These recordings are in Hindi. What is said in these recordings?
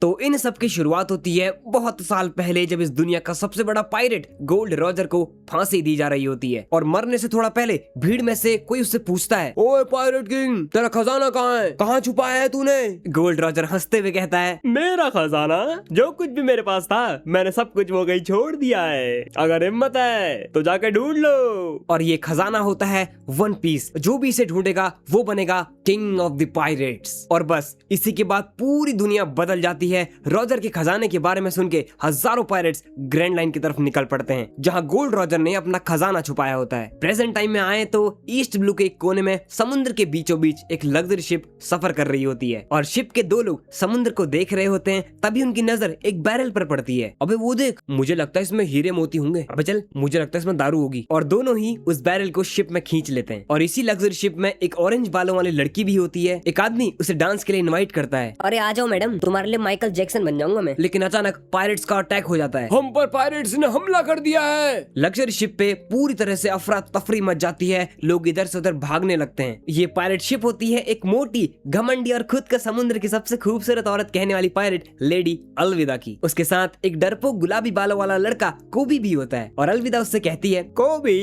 तो इन सब की शुरुआत होती है बहुत साल पहले, जब इस दुनिया का सबसे बड़ा पायरेट गोल्ड रॉजर को फांसी दी जा रही होती है। और मरने से थोड़ा पहले भीड़ में से कोई उससे पूछता है, ओए पायरेट किंग, तेरा खजाना कहाँ है, कहाँ छुपाया है तूने? गोल्ड रॉजर हंसते हुए कहता है, मेरा खजाना, जो कुछ भी मेरे पास था मैंने सब कुछ वो गई छोड़ दिया है, अगर हिम्मत है तो जाके ढूंढ लो। और ये खजाना होता है वन पीस, जो भी इसे ढूंढेगा वो बनेगा किंग ऑफ द पायरेट्स। और बस इसी के बाद पूरी दुनिया बदल जाती है। रॉजर के खजाने के बारे में सुन के हजारों पायरेट्स ग्रैंड लाइन की तरफ निकल पड़ते हैं, जहाँ गोल्ड रॉजर ने अपना खजाना छुपाया होता है। प्रेजेंट टाइम में आए तो ईस्ट ब्लू के एक कोने में समुद्र के बीचों बीच एक लग्जरी शिप सफर कर रही होती है, और शिप के दो लोग समुद्र को देख रहे होते हैं। तभी उनकी नजर एक बैरल पर पड़ती है। अबे वो देख, मुझे लगता है इसमें हीरे मोती होंगे। अबे चल, मुझे लगता है इसमें दारू होगी। और दोनों ही उस बैरल को शिप में खींच लेते हैं। और इसी लग्जरी शिप में एक ऑरेंज बालों वाली लड़की भी होती है। एक आदमी उसे डांस के लिए इनवाइट करता है। अरे आ जाओ मैडम, तुम्हारे लिए माइकल जैक्सन बन जाऊंगा मैं। लेकिन अचानक पायरेट्स का अटैक हो जाता है। हम पर पायरेट्स ने हमला कर दिया है। लग्जरी शिप पे पूरी तरह से अफरा तफरी मच जाती है। लोग इधर से उधर भागने लगते हैं। ये पायरेट शिप होती है एक मोटी, घमंडी और खुद का समुद्र की सबसे खूबसूरत औरत कहने वाली पायरेट लेडी अलविदा की। उसके साथ एक डरपोक गुलाबी बालों वाला लड़का कोबी भी होता है। और अलविदा उससे कहती है, कोबी,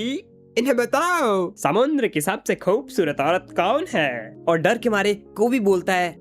इन्हें बताओ समुद्र की सबसे खूबसूरत औरत कौन है? और डर के मारे कोबी बोलता है,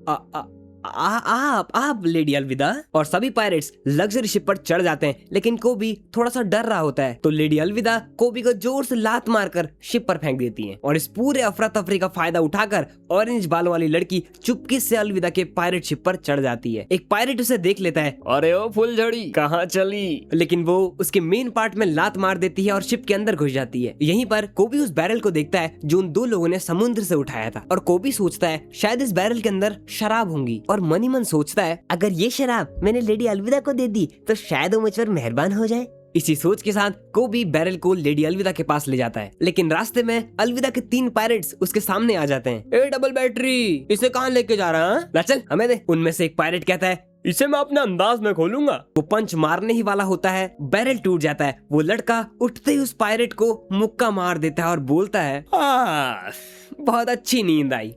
आप लेडी अलविदा। और सभी पायरेट्स लग्जरी शिप पर चढ़ जाते हैं, लेकिन कोबी थोड़ा सा डर रहा होता है। तो लेडी अलविदा कोबी को जोर से लात मारकर शिप पर फेंक देती हैं। और इस पूरे अफरा तफरी का फायदा उठाकर ऑरेंज बालों वाली लड़की चुपके से अलविदा के पायरेट शिप पर चढ़ जाती है। एक पायरेट उसे देख लेता है, अरे ओ फुलझड़ी, कहाँ चली? लेकिन वो उसके मेन पार्ट में लात मार देती है और शिप के अंदर घुस जाती है। यहीं पर कोबी उस बैरल को देखता है जो उन दो लोगों ने समुद्र से उठाया था। और कोबी सोचता है शायद इस बैरल के अंदर शराब होंगी। और मनी मन सोचता है, अगर ये शराब मैंने लेडी अलविदा को दे दी तो शायद वो मुझ पर मेहरबान हो जाए। इसी सोच के साथ कोबी बैरल को लेडी अलविदा के पास ले जाता है। लेकिन रास्ते में अलविदा के 3 पायरेट्स उसके सामने आ जाते हैं। ए डबल बैटरी, इसे कहाँ लेके जा रहा है? ला चल हमें दे। उनमें से एक पायरेट कहता है, इसे मैं अपने अंदाज में खोलूंगा। वो पंच मारने ही वाला होता है, बैरल टूट जाता है। वो लड़का उठते ही उस पायरेट को मुक्का मार देता है और बोलता है, बहुत अच्छी नींद आई,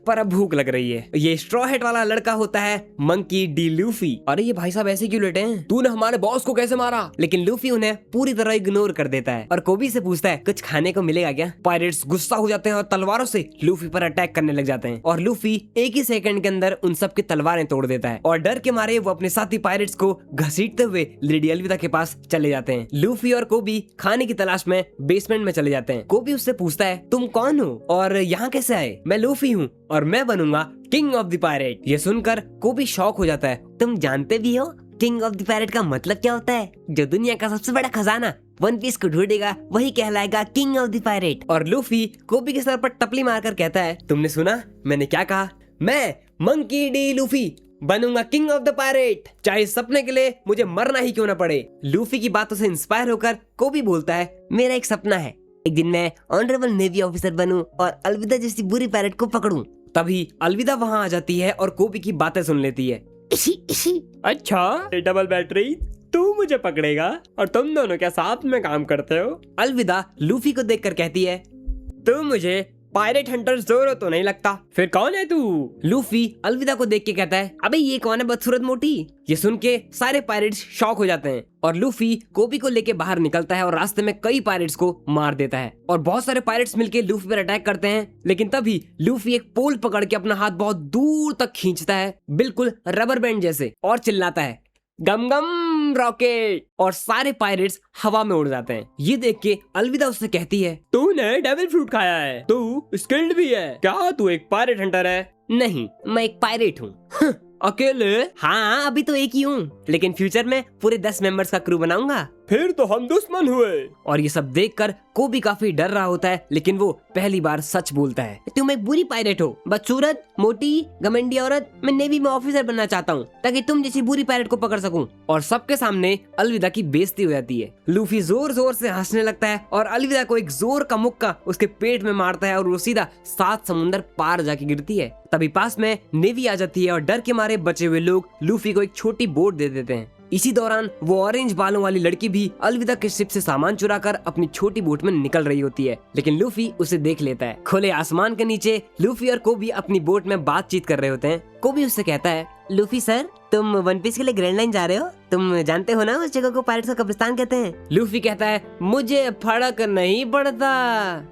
पर अब भूख लग रही है। ये स्ट्रॉ हैट वाला लड़का होता है मंकी डी लूफी। अरे ये भाई साहब ऐसे क्यों लेटे हैं? तूने हमारे बॉस को कैसे मारा? लेकिन लूफी उन्हें पूरी तरह इग्नोर कर देता है और कोबी से पूछता है, कुछ खाने को मिलेगा क्या? पायरेट्स गुस्सा हो जाते हैं और तलवारों से लूफी पर अटैक करने लग जाते हैं। और लूफी एक ही सेकंड के अंदर उन सब की तलवारें तोड़ देता है। और डर के मारे वो अपने साथी पायरेट्स को घसीटते हुए लेडी अलविदा के पास चले जाते हैं। लूफी और कोबी खाने की तलाश में बेसमेंट में चले जाते हैं। कोबी उससे पूछता है, तुम कौन हो और यहाँ कैसे आए? मैं लूफी हूँ और मैं बनूंगा किंग ऑफ द पायरेट। ये सुनकर कोबी शॉक हो जाता है। तुम जानते भी हो किंग ऑफ द पायरेट का मतलब क्या होता है? जो दुनिया का सबसे बड़ा खजाना वन पीस को ढूंढेगा वही कहलाएगा किंग ऑफ द पायरेट। और लूफी कोबी के सर पर टपली मारकर कहता है, तुमने सुना मैंने क्या कहा? मैं मंकी डी लूफी बनूंगा किंग ऑफ द पायरेट, चाहे इस सपने के लिए मुझे मरना ही क्यों न पड़े। लूफी की बातों से इंस्पायर होकर कोबी बोलता है, मेरा एक सपना है, एक दिन मैं ऑनरेबल नेवी ऑफिसर बनूं और अलविदा जैसी बुरी पायरेट को पकड़ूं। तभी अलविदा वहां आ जाती है और कोबी की बातें सुन लेती है। अच्छा डबल बैटरी, तू मुझे पकड़ेगा और तुम दोनों क्या साथ में काम करते हो? अलविदा लूफी को देखकर कहती है, तू मुझे पायरेट हंटर जोरो तो नहीं लगता, फिर कौन है तू? लूफी अलविदा को देख के कहता है, अबे ये कौन है बदसूरत मोटी? ये सुन के सारे पायरेट्स शॉक हो जाते हैं और लूफी कोबी को लेके बाहर निकलता है और रास्ते में कई पायरेट्स को मार देता है। और बहुत सारे पायरेट्स मिलके लूफी पर अटैक करते हैं। लेकिन तभी लूफी एक पोल पकड़ के अपना हाथ बहुत दूर तक खींचता है, बिल्कुल रबर बैंड जैसे, और चिल्लाता है, गम गम रॉकेट। और सारे पायरेट्स हवा में उड़ जाते हैं। ये देख के अलविदा उससे कहती है, तूने डेविल फ्रूट खाया है, तू स्किल्ड भी है क्या? तू एक पायरेट हंटर है? नहीं, मैं एक पायरेट हूँ। अकेले? हाँ अभी तो एक ही हूँ, लेकिन फ्यूचर में पूरे 10 मेंबर्स का क्रू बनाऊंगा। फिर तो हम दुश्मन हुए। और ये सब देखकर कोबी काफी डर रहा होता है, लेकिन वो पहली बार सच बोलता है, तुम एक बुरी पायरेट हो, बदसूरत, मोटी, घमंडी औरत। मैं नेवी में ऑफिसर बनना चाहता हूँ ताकि तुम जैसी बुरी पायरेट को पकड़ सकूं। और सबके सामने अलविदा की बेइज्जती हो जाती है। लूफी जोर जोर से हंसने लगता है और अलविदा को एक जोर का मुक्का उसके पेट में मारता है और वो सीधा 7 समुंदर पार जाके गिरती है। तभी पास में नेवी आ जाती है और डर के मारे बचे हुए लोग लूफी को एक छोटी बोट दे देते हैं। इसी दौरान वो ऑरेंज बालों वाली लड़की भी अलविदा के शिप से सामान चुराकर अपनी छोटी बोट में निकल रही होती है, लेकिन लूफी उसे देख लेता है। खुले आसमान के नीचे लूफी और कोबी अपनी बोट में बातचीत कर रहे होते हैं। कोबी उससे कहता है, लूफी सर, तुम वन पीस के लिए ग्रैंड लाइन जा रहे हो? तुम जानते हो ना उस जगह को पायरेट्स का कब्रिस्तान कहते हैं। लूफी कहता है मुझे फर्क नहीं पड़ता।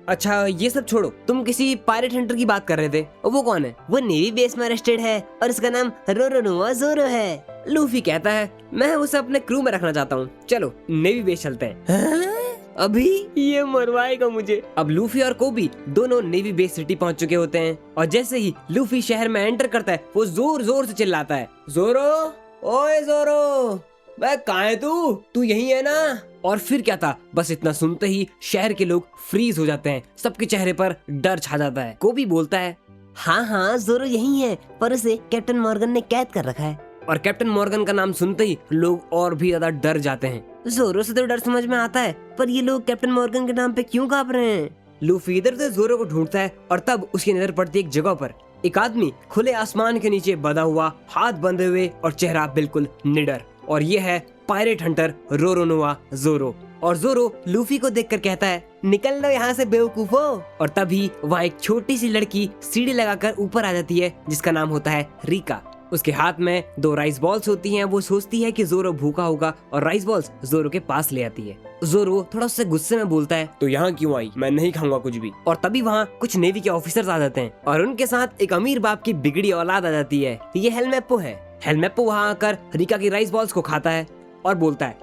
अच्छा ये सब छोड़ो, तुम किसी पायरेट हंटर की बात कर रहे थे, वो कौन है? वो नेवी बेस में अरेस्टेड है और उसका नाम रोरोनोआ ज़ोरो है। लूफी कहता है मैं उसे अपने क्रू में रखना चाहता हूँ, चलो नेवी बेस चलते हैं। अभी ये मरवाएगा मुझे। अब लूफी और कोबी दोनों नेवी बेस सिटी पहुंच चुके होते हैं और जैसे ही लूफी शहर में एंटर करता है वो जोर जोर से चिल्लाता है, जोरो, ओए जोरो, मैं कहाँ है तू यही है ना? और फिर क्या था, बस इतना सुनते ही शहर के लोग फ्रीज हो जाते हैं, सबके चेहरे पर डर छा जाता है। कोबी बोलता है हाँ ज़ोरो यही है, पर उसे कैप्टन मॉर्गन ने कैद कर रखा है। और कैप्टन मॉर्गन का नाम सुनते ही लोग और भी ज्यादा डर जाते हैं। ज़ोरो से तो डर समझ में आता है, पर ये लोग कैप्टन मॉर्गन के नाम पे क्यों कांप रहे हैं? लूफी इधर से जोरो को ढूंढता है और तब उसकी नजर पड़ती है एक जगह पर। एक आदमी खुले आसमान के नीचे बंधा हुआ, हाथ बंधे हुए और चेहरा बिल्कुल निडर, और ये है पायरेट हंटर रोरोनोआ ज़ोरो। और ज़ोरो लूफी को देखकर कहता है निकल लो यहाँ से बेवकूफो। और तभी वहाँ एक छोटी सी लड़की सीढ़ी लगाकर ऊपर आ जाती है जिसका नाम होता है रिका। उसके हाथ में 2 राइस बॉल्स होती हैं। वो सोचती है कि ज़ोरो भूखा होगा और राइस बॉल्स ज़ोरो के पास ले आती है। ज़ोरो थोड़ा उससे गुस्से में बोलता है तो यहाँ क्यों आई, मैं नहीं खाऊंगा कुछ भी। और तभी वहाँ कुछ नेवी के ऑफिसर्स आ जाते हैं और उनके साथ एक अमीर बाप की बिगड़ी औलाद आ जाती है। ये हेलमेप्पो है। हेलमेप्पो वहाँ आकर रिका की राइस बॉल्स को खाता है और बोलता है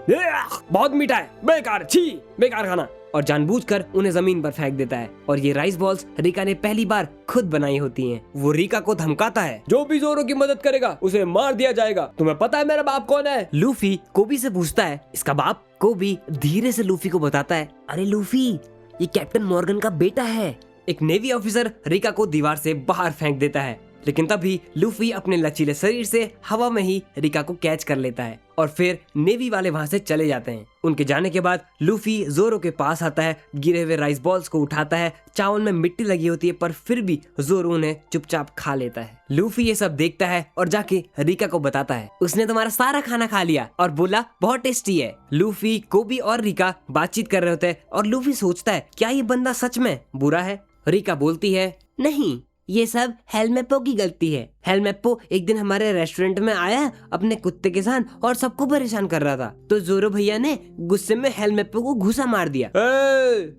बहुत मीठा है, बेकार, छी, बेकार खाना, और जानबूझकर उन्हें जमीन पर फेंक देता है। और ये राइस बॉल्स रिका ने पहली बार खुद बनाई होती हैं। वो रिका को धमकाता है जो भी ज़ोरो की मदद करेगा उसे मार दिया जाएगा, तुम्हें पता है मेरा बाप कौन है? लूफी कोबी से पूछता है इसका बाप? कोबी धीरे से लूफी को बताता है अरे लूफी, ये कैप्टन मॉर्गन का बेटा है। एक नेवी ऑफिसर रिका को दीवार से बाहर फेंक देता है, लेकिन तभी लूफी अपने लचीले शरीर से हवा में ही रिका को कैच कर लेता है और फिर नेवी वाले वहां से चले जाते हैं। उनके जाने के बाद लूफी ज़ोरो के पास आता है, गिरे हुए राइस बॉल्स को उठाता है। चावल में मिट्टी लगी होती है पर फिर भी ज़ोरो उन्हें चुपचाप खा लेता है। लूफी ये सब देखता है और जाके रिका को बताता है उसने तुम्हारा सारा खाना खा लिया और बोला बहुत टेस्टी है। लूफी, कोबी और रिका बातचीत कर रहे होते हैं और लूफी सोचता है क्या ये बंदा सच में बुरा है? रिका बोलती है नहीं, ये सब हेलमेप्पो की गलती है। हेलमेप्पो एक दिन हमारे रेस्टोरेंट में आया अपने कुत्ते के साथ और सबको परेशान कर रहा था, तो ज़ोरो भैया ने गुस्से में हेलमेप्पो को घुसा मार दिया।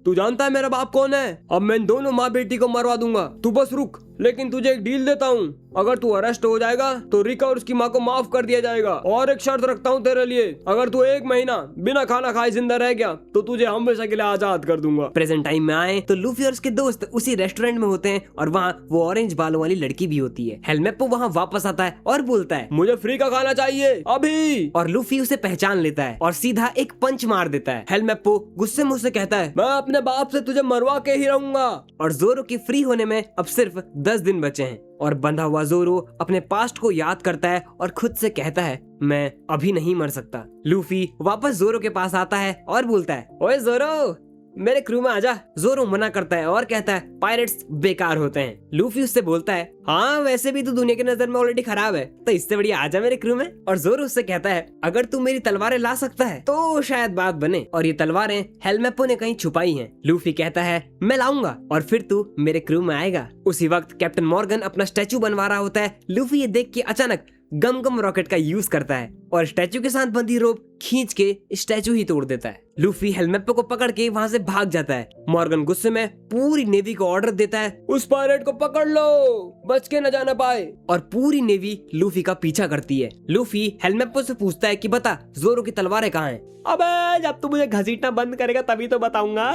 तू जानता है मेरा बाप कौन है? अब मैं इन दोनों माँ बेटी को मरवा दूंगा, तू बस रुक। लेकिन तुझे एक डील देता हूँ, अगर तू अरेस्ट हो जाएगा तो रिका और उसकी माँ को माफ कर दिया जाएगा। और एक शर्त रखता हूँ तेरे लिए, अगर तू 1 महीना बिना खाना खाए जिंदा रह गया तो तुझे हमेशा के लिए आजाद कर दूंगा। प्रेजेंट टाइम में आए तो लूफी और उसके दोस्त उसी रेस्टोरेंट में होते हैं और वहाँ वो ऑरेंज बालों वाली लड़की भी होती है। हेलमेप्पो वहाँ वापस आता है और बोलता है मुझे फ्री का खाना चाहिए अभी। और लूफी उसे पहचान लेता है और सीधा एक पंच मार देता है। हेलमेप्पो गुस्से मुझसे कहता है मैं अपने बाप से तुझे मरवा के ही रहूंगा। और ज़ोरो की फ्री होने में अब सिर्फ 10 दिन बचे हैं और बंधा हुआ ज़ोरो अपने पास्ट को याद करता है और खुद से कहता है मैं अभी नहीं मर सकता। लूफी वापस ज़ोरो के पास आता है और बोलता है ओए ज़ोरो, मेरे क्रू में आजा। ज़ोरो मना करता है और कहता है पायरेट्स बेकार होते हैं। लूफी उससे बोलता है हाँ वैसे भी तू दुनिया की नजर में ऑलरेडी खराब है, तो इससे बढ़िया आजा मेरे क्रू में। और ज़ोरो उससे कहता है अगर तू मेरी तलवारें ला सकता है तो शायद बात बने। और ये तलवारें हेलमेप्पो ने कहीं छुपाई हैं। लूफी कहता है मैं लाऊंगा और फिर तू मेरे क्रू में आएगा। उसी वक्त कैप्टन मॉर्गन अपना स्टैचू बनवा रहा होता है। लूफी ये देख के अचानक गम गम रॉकेट का यूज करता है और स्टैचू के साथ बंधी रोप खींच के स्टैचू ही तोड़ देता है। लूफी हेलमेप्पो को पकड़ के वहाँ से भाग जाता है। मॉर्गन गुस्से में पूरी नेवी को ऑर्डर देता है उस पायरेट को पकड़ लो, बच के न जाना पाए। और पूरी नेवी लूफी का पीछा करती है। लूफी हेलमेप्पो से पूछता है कि बता ज़ोरो की तलवारें कहाँ हैं? अबे जब तू मुझे घसीटना बंद करेगा तभी तो बताऊंगा।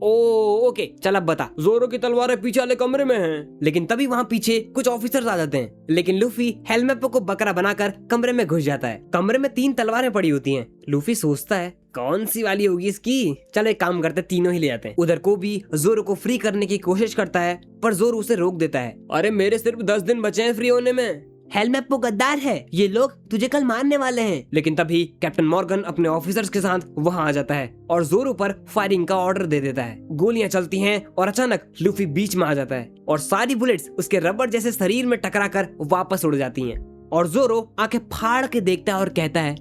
ओके चल अब बता। ज़ोरो की तलवारें पीछे वाले कमरे में हैं। लेकिन तभी वहाँ पीछे कुछ ऑफिसर्स आ जाते हैं, लेकिन लूफी हेलमेप्पो को बकरा बनाकर कमरे में घुस जाता है। कमरे में 3 तलवारें पड़ी होती हैं। लूफी सोचता है कौन सी वाली होगी इसकी, चलो एक काम करते तीनों ही ले जाते हैं। उधर को भी ज़ोरो को फ्री करने की कोशिश करता है पर ज़ोरो उसे रोक देता है। अरे मेरे सिर्फ 10 दिन बचे हैं फ्री होने में। हेलमेप्पो गद्दार है, ये लोग तुझे कल मारने वाले हैं। लेकिन तभी कैप्टन मॉर्गन अपने ऑफिसर्स के साथ वहां आ जाता है और ज़ोरो पर फायरिंग का ऑर्डर दे देता है। गोलियां चलती हैं और अचानक लूफी बीच में आ जाता है और सारी बुलेट्स उसके रबर जैसे शरीर में टकराकर वापस उड़ जाती हैं। और ज़ोरो आंखें फाड़ के देखता है और कहता है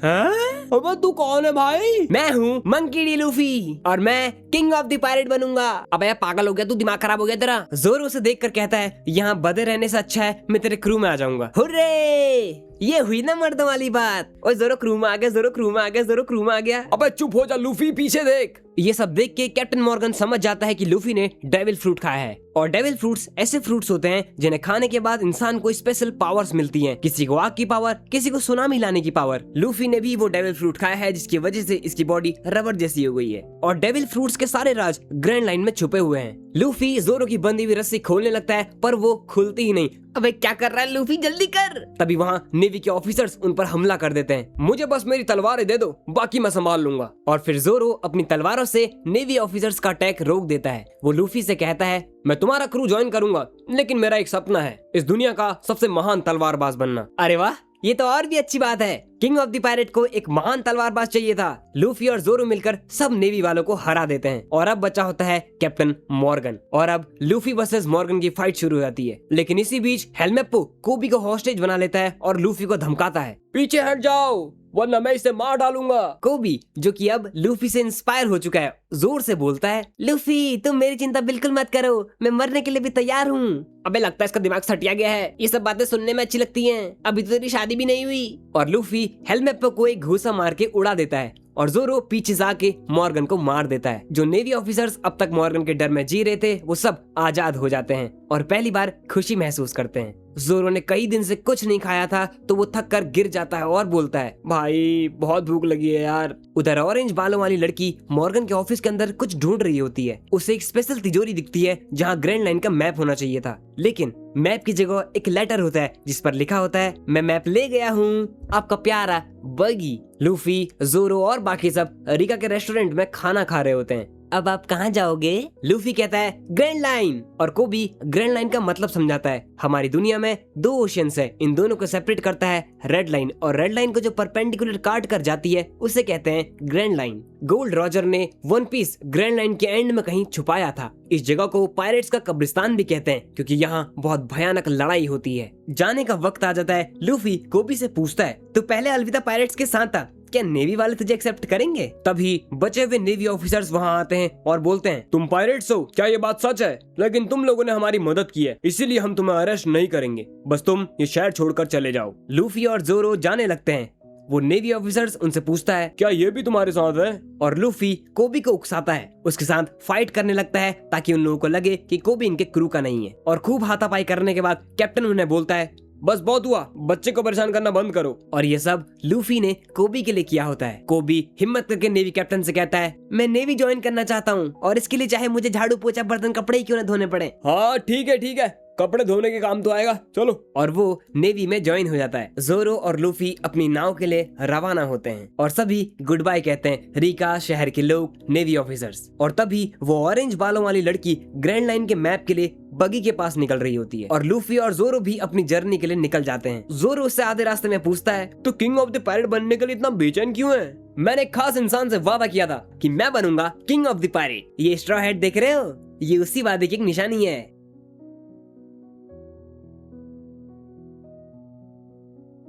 अबे तू कौन है भाई? मैं हूँ मंकी डी लूफी और मैं किंग ऑफ द पायरेट बनूंगा। अबे पागल हो गया तू, दिमाग खराब हो गया तेरा? ज़ोरो उसे देखकर कहता है यहाँ बंधे रहने से अच्छा है मैं तेरे क्रू में आ जाऊंगा। हुर्रे! ये हुई ना मर्दों वाली बात। और जोरो क्रू में आ गया, जोरो क्रू में आ गया, जोरो क्रू में आ गया। अबे चुप हो जा लूफी, पीछे देख। ये सब देख के कैप्टन मॉर्गन समझ जाता है कि लूफी ने डेविल फ्रूट खाया है। और डेविल फ्रूट्स ऐसे फ्रूट्स होते हैं जिन्हें खाने के बाद इंसान को स्पेशल पावर्स मिलती हैं। किसी को आग की पावर, किसी को सुनामी लाने की पावर। लूफी ने भी वो डेविल फ्रूट खाया है जिसकी वजह से इसकी बॉडी रबर जैसी हो गई है। और डेविल फ्रूट्स के सारे राज ग्रैंड लाइन में छुपे हुए हैं। लूफी जोरो की बंधी हुई रस्सी खोलने लगता है पर वो खुलती ही नहीं। अबे क्या कर रहा है लूफी, जल्दी कर। तभी वहाँ नेवी के ऑफिसर्स उन पर हमला कर देते हैं। मुझे बस मेरी तलवारें दे दो, बाकी मैं संभाल लूंगा। और फिर जोरो अपनी तलवारों से नेवी ऑफिसर्स का अटैक रोक देता है। वो लूफी से कहता है, मैं तुम्हारा क्रू ज्वाइन करूंगा, लेकिन मेरा एक सपना है, इस दुनिया का सबसे महान तलवारबाज बनना। अरे वाह, ये तो और भी अच्छी बात है। किंग ऑफ द पायरेट को एक महान तलवारबाज चाहिए था। लूफी और जोरो मिलकर सब नेवी वालों को हरा देते हैं और अब बचा होता है कैप्टन मॉर्गन। और अब लूफी वर्सेस मॉर्गन की फाइट शुरू हो जाती है। लेकिन इसी बीच हेलमेप्पो कोबी को हॉस्टेज बना लेता है और लूफी को धमकाता है, पीछे हट जाओ वरना मैं इसे मार डालूंगा। कोबी, जो कि अब लूफी से इंस्पायर हो चुका है, जोर से बोलता है, लूफी तुम मेरी चिंता बिल्कुल मत करो, मैं मरने के लिए भी तैयार हूँ। अबे लगता है इसका दिमाग सटिया गया है, ये सब बातें सुनने में अच्छी लगती हैं। अभी तो तेरी शादी भी नहीं हुई। और लूफी हेलमेप्पो को एक घूसा मार के उड़ा देता है और जोरो पीछे जाके मॉर्गन को मार देता है। जो नेवी ऑफिसर्स अब तक मॉर्गन के डर में जी रहे थे वो सब आजाद हो जाते हैं और पहली बार खुशी महसूस करते हैं। जोरो ने कई दिन से कुछ नहीं खाया था तो वो थक कर गिर जाता है और बोलता है, भाई बहुत भूख लगी है यार। उधर ऑरेंज बालों वाली लड़की मॉर्गन के ऑफिस के अंदर कुछ ढूंढ रही होती है। उसे एक स्पेशल तिजोरी दिखती है जहाँ ग्रैंड लाइन का मैप होना चाहिए था, लेकिन मैप की जगह एक लेटर होता है जिस पर लिखा होता है, मैं मैप ले गया हूँ, आपका प्यारा बगी। लूफी, जोरो और बाकी सब रिका के रेस्टोरेंट में खाना खा रहे होते हैं। अब आप कहाँ जाओगे? लूफी कहता है, ग्रैंड लाइन। और कोबी ग्रैंड लाइन का मतलब समझाता है, हमारी दुनिया में 2 ओशियंस है, इन दोनों को सेपरेट करता है रेड लाइन, और रेड लाइन को जो परपेंडिकुलर काट कर जाती है उसे कहते हैं ग्रैंड लाइन। गोल्ड रॉजर ने वन पीस ग्रैंड लाइन के एंड में कहीं छुपाया था। इस जगह को पायरेट्स का कब्रिस्तान भी कहते हैं क्योंकि यहाँ बहुत भयानक लड़ाई होती है। जाने का वक्त आ जाता है। लूफी कोबी से पूछता है, तो पहले अलविदा पायरेट्स के साथ था, क्या नेवी वाले तुझे एक्सेप्ट करेंगे? तभी बचे हुए नेवी ऑफिसर्स वहाँ आते हैं और बोलते हैं, तुम पायरेट्स हो, क्या ये बात सच है? लेकिन तुम लोगों ने हमारी मदद की है, इसीलिए हम तुम्हें अरेस्ट नहीं करेंगे, बस तुम ये शहर छोड़कर चले जाओ। लूफी और जोरो जाने लगते हैं। वो नेवी ऑफिसर्स उनसे पूछता है, क्या ये भी तुम्हारे साथ है? और लूफी कोबी को उकसाता है, उसके साथ फाइट करने लगता है ताकि उन लोगों को लगे कि कोबी इनके क्रू का नहीं है। और खूब हाथापाई करने के बाद कैप्टन उन्हें बोलता है, बस बहुत हुआ, बच्चे को परेशान करना बंद करो। और ये सब लूफी ने कोबी के लिए किया होता है। कोबी हिम्मत करके नेवी कैप्टन से कहता है, मैं नेवी ज्वाइन करना चाहता हूँ और इसके लिए चाहे मुझे झाड़ू पोछा बर्तन कपड़े ही क्यों न धोने पड़े। हाँ ठीक है, कपड़े धोने के काम तो आएगा, चलो। और वो नेवी में ज्वाइन हो जाता है। जोरो और लूफी अपनी नाव के लिए रवाना होते हैं और सभी गुड बाय कहते हैं, रिका, शहर के लोग, नेवी ऑफिसर्स। और तभी वो ऑरेंज बालों वाली लड़की ग्रैंड लाइन के मैप के लिए बगी के पास निकल रही होती है और लूफी और जोरो भी अपनी जर्नी के लिए निकल जाते हैं। जोरो उससे आधे रास्ते में पूछता है, तो किंग ऑफ द पायरेट बनने के लिए इतना बेचैन क्यों है? मैंने एक खास इंसान से वादा किया था कि मैं बनूंगा किंग ऑफ द पायरेट। ये स्ट्रॉ हेड देख रहे हो, ये उसी वादे की एक निशानी है।